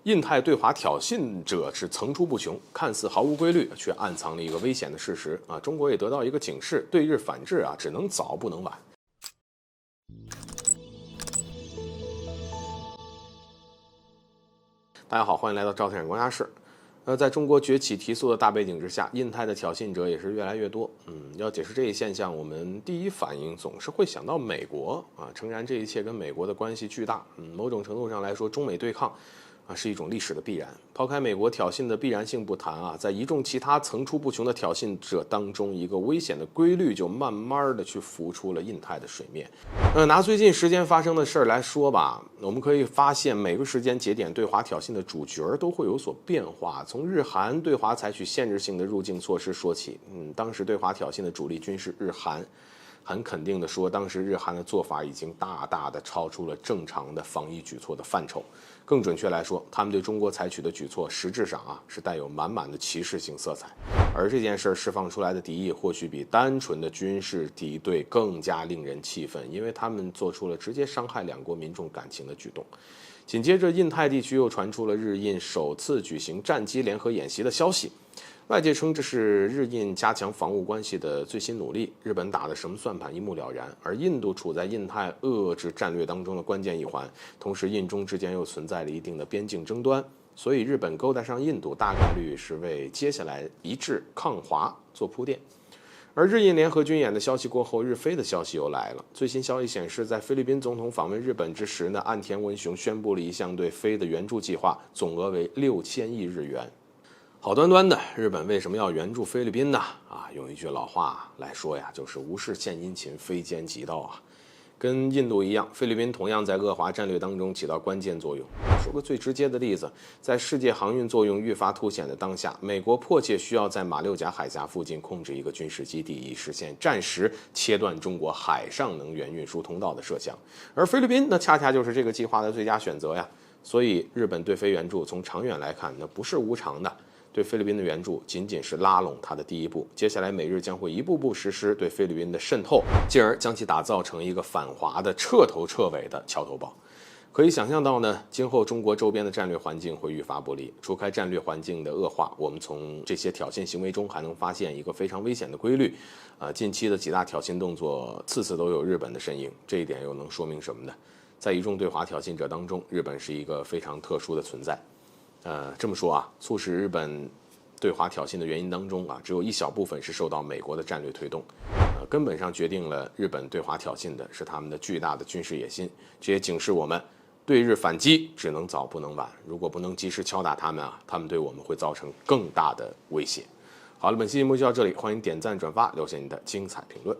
印太对华挑衅者是层出不穷，看似毫无规律，却暗藏了一个危险的事实啊！中国也得到一个警示：对日反制啊，只能早不能晚。大家好，欢迎来到赵天闪观察室。在中国崛起提速的大背景之下，印太的挑衅者也是越来越多。要解释这一现象，我们第一反应总是会想到美国啊。诚然，这一切跟美国的关系巨大。某种程度上来说，中美对抗是一种历史的必然。抛开美国挑衅的必然性不谈啊，在一众其他层出不穷的挑衅者当中，一个危险的规律就慢慢的去浮出了印太的水面。拿最近时间发生的事儿来说吧，我们可以发现每个时间节点对华挑衅的主角都会有所变化。从日韩对华采取限制性的入境措施说起，当时对华挑衅的主力军是日韩。很肯定的说，当时日韩的做法已经大大的超出了正常的防疫举措的范畴。更准确来说，他们对中国采取的举措实质上是带有满满的歧视性色彩。而这件事释放出来的敌意，或许比单纯的军事敌对更加令人气愤，因为他们做出了直接伤害两国民众感情的举动。紧接着，印太地区又传出了日印首次举行战机联合演习的消息。外界称这是日印加强防务关系的最新努力，日本打的什么算盘一目了然，而印度处在印太遏制战略当中的关键一环，同时印中之间又存在了一定的边境争端，所以日本勾搭上印度，大概率是为接下来一致抗华做铺垫。而日印联合军演的消息过后，日菲的消息又来了。最新消息显示，在菲律宾总统访问日本之时呢，岸田文雄宣布了一项对菲的援助计划，总额为6000亿日元。好端端的，日本为什么要援助菲律宾呢？用一句老话来说呀，就是无事献殷勤，非奸即盗啊。跟印度一样，菲律宾同样在遏华战略当中起到关键作用。说个最直接的例子，在世界航运作用愈发凸显的当下，美国迫切需要在马六甲海峡附近控制一个军事基地，以实现暂时切断中国海上能源运输通道的设想。而菲律宾那恰恰就是这个计划的最佳选择呀。所以日本对菲援助从长远来看，那不是无偿的。对菲律宾的援助仅仅是拉拢它的第一步，接下来美日将会一步步实施对菲律宾的渗透，进而将其打造成一个反华的彻头彻尾的桥头堡。可以想象到呢，今后中国周边的战略环境会愈发不利。除开战略环境的恶化，我们从这些挑衅行为中还能发现一个非常危险的规律。近期的几大挑衅动作，次次都有日本的身影，这一点又能说明什么呢？在一众对华挑衅者当中，日本是一个非常特殊的存在。这么说促使日本对华挑衅的原因当中只有一小部分是受到美国的战略推动，根本上决定了日本对华挑衅的是他们的巨大的军事野心。这也警示我们，对日反击只能早不能晚，如果不能及时敲打他们他们对我们会造成更大的威胁。好了，本期节目就到这里，欢迎点赞转发，留下你的精彩评论。